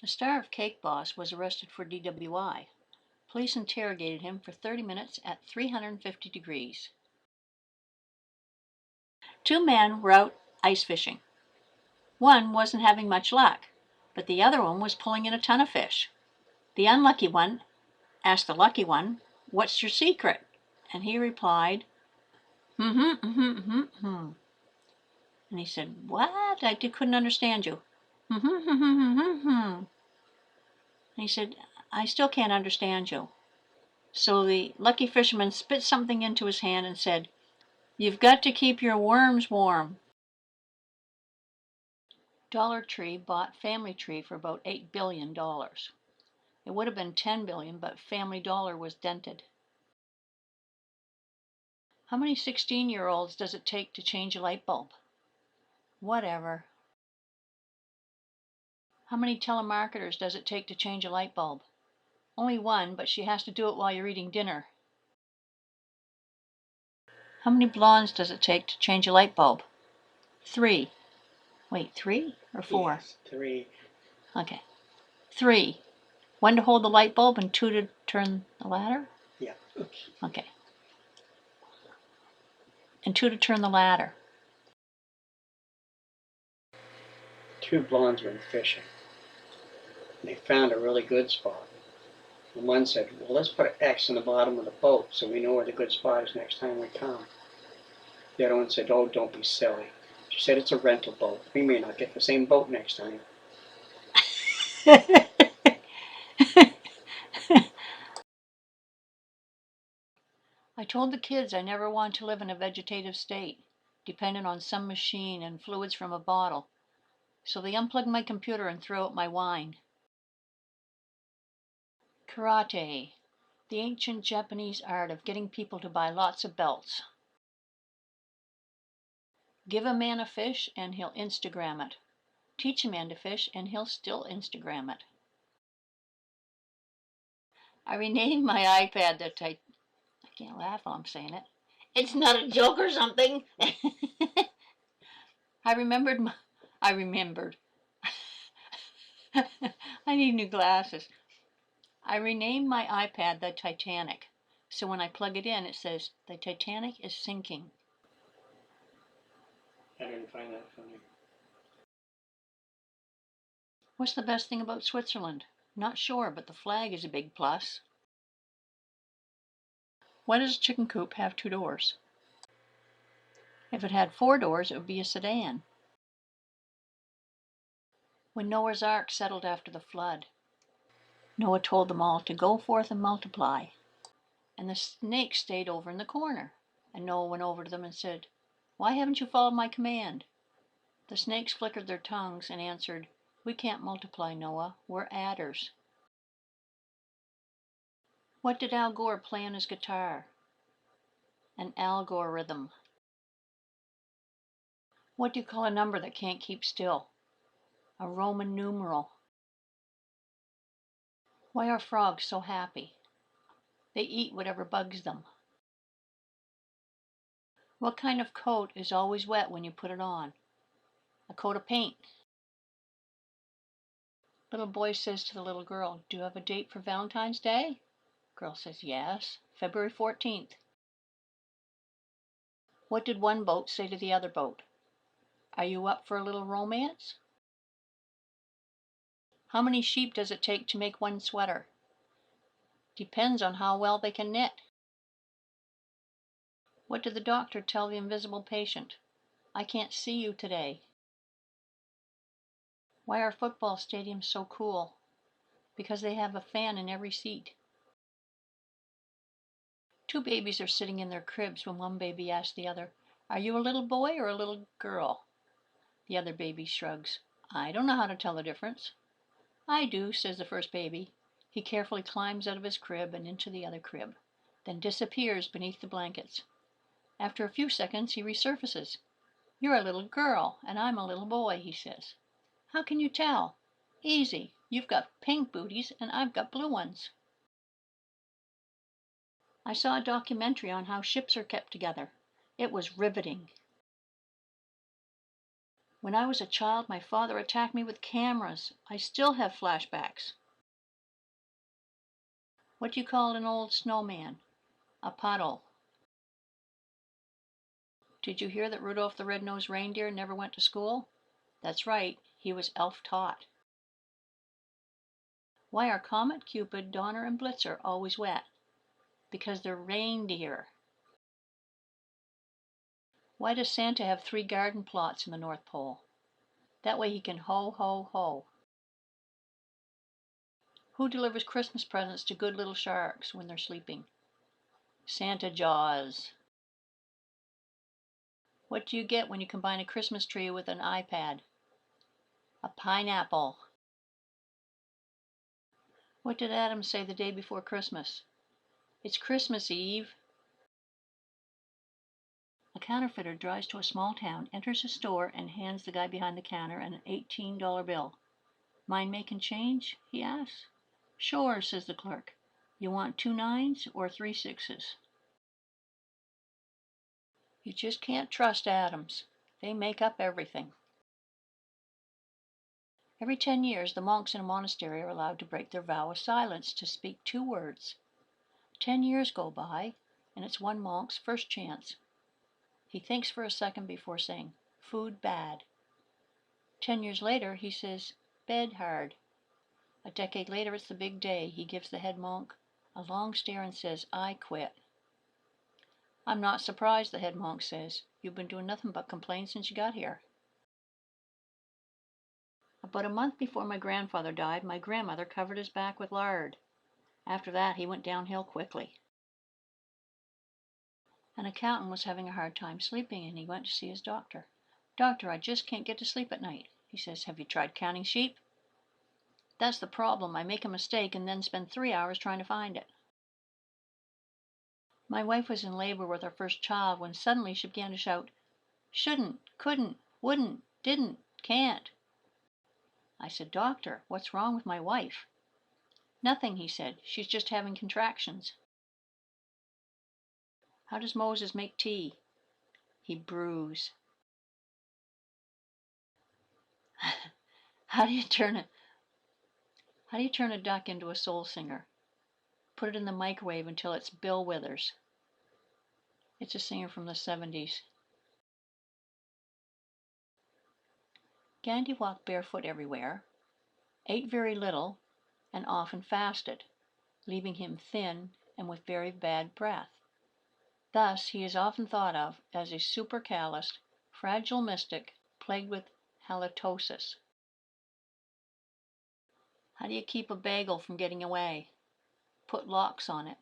The star of Cake Boss was arrested for DWI. Police interrogated him for 30 minutes at 350 degrees. Two men were out ice fishing. One wasn't having much luck, but the other one was pulling in a ton of fish. The unlucky one asked the lucky one, "What's your secret?" And he replied, And he said, "What? I couldn't understand you." And he said, "I still can't understand you." So the lucky fisherman spit something into his hand and said, "You've got to keep your worms warm." Dollar Tree bought Family Tree for about $8 billion. It would have been $10 billion, but Family Dollar was dented. How many 16-year-olds does it take to change a light bulb? Whatever. How many telemarketers does it take to change a light bulb? Only one, but she has to do it while you're eating dinner. How many blondes does it take to change a light bulb? 3. Wait, 3 or 4? Yes, 3. Okay. 3. 1 to hold the light bulb and 2 to turn the ladder? Yeah. Oops. Okay. And 2 to turn the ladder. 2 blondes went fishing. And they found a really good spot. And one said, "Well, let's put an X in the bottom of the boat so we know where the good spot is next time we come." The other one said, "Oh, don't be silly." She said, "It's a rental boat. We may not get the same boat next time." I told the kids I never want to live in a vegetative state, dependent on some machine and fluids from a bottle. So they unplugged my computer and threw out my wine. Karate, the ancient Japanese art of getting people to buy lots of belts. Give a man a fish and he'll Instagram it. Teach a man to fish and he'll still Instagram it. I renamed my iPad that I can't laugh while I'm saying it. It's not a joke or something. I remembered. I need new glasses. I renamed my iPad the Titanic. So when I plug it in, it says, "The Titanic is sinking." I didn't find that funny. What's the best thing about Switzerland? Not sure, but the flag is a big plus. Why does a chicken coop have 2 doors? If it had 4 doors, it would be a sedan. When Noah's Ark settled after the flood, Noah told them all to go forth and multiply. And the snakes stayed over in the corner. And Noah went over to them and said, "Why haven't you followed my command?" The snakes flickered their tongues and answered, "We can't multiply, Noah. We're adders." What did Al Gore play on his guitar? An algorithm. What do you call a number that can't keep still? A Roman numeral. Why are frogs so happy? They eat whatever bugs them. What kind of coat is always wet when you put it on? A coat of paint. Little boy says to the little girl, "Do you have a date for Valentine's Day?" Girl says, "Yes, February 14th. What did one boat say to the other boat? "Are you up for a little romance?" How many sheep does it take to make one sweater? Depends on how well they can knit. What did the doctor tell the invisible patient? "I can't see you today." Why are football stadiums so cool? Because they have a fan in every seat. 2 babies are sitting in their cribs when one baby asks the other, "Are you a little boy or a little girl?" The other baby shrugs. "I don't know how to tell the difference." "I do," says the first baby. He carefully climbs out of his crib and into the other crib, then disappears beneath the blankets. After a few seconds he resurfaces. "You're a little girl and I'm a little boy," he says. "How can you tell?" "Easy. You've got pink booties and I've got blue ones." I saw a documentary on how ships are kept together. It was riveting. When I was a child, my father attacked me with cameras. I still have flashbacks. What do you call an old snowman? A puddle. Did you hear that Rudolph the Red-Nosed Reindeer never went to school? That's right, he was elf-taught. Why are Comet, Cupid, Donner, and Blitzer always wet? Because they're reindeer. Why does Santa have 3 garden plots in the North Pole? That way he can ho, ho, ho. Who delivers Christmas presents to good little sharks when they're sleeping? Santa Jaws. What do you get when you combine a Christmas tree with an iPad? A pineapple. What did Adam say the day before Christmas? It's Christmas Eve. A counterfeiter drives to a small town, enters a store, and hands the guy behind the counter an $18 bill. Mind making change? He asks. Sure, says the clerk. You want 2 9s or 3 6s? You just can't trust Adams. They make up everything. Every 10 years, the monks in a monastery are allowed to break their vow of silence to speak 2 words. 10 years go by, and it's one monk's first chance. He thinks for a second before saying, food bad. 10 years later, he says, bed hard. A decade later, it's the big day. He gives the head monk a long stare and says, I quit. I'm not surprised, the head monk says. You've been doing nothing but complain since you got here. About a month before my grandfather died, my grandmother covered his back with lard. After that, he went downhill quickly. An accountant was having a hard time sleeping, and he went to see his doctor. Doctor, I just can't get to sleep at night. He says, have you tried counting sheep? That's the problem. I make a mistake and then spend 3 hours trying to find it. My wife was in labor with our first child when suddenly she began to shout, shouldn't, couldn't, wouldn't, didn't, can't. I said, Doctor, what's wrong with my wife? Nothing, he said. She's just having contractions. How does Moses make tea? He brews. How do you turn a duck into a soul singer? Put it in the microwave until it's Bill Withers. It's a singer from the 70s. Gandhi walked barefoot everywhere, ate very little, and often fasted, leaving him thin and with very bad breath. Thus, he is often thought of as a super-calloused, fragile mystic plagued with halitosis. How do you keep a bagel from getting away? Put locks on it.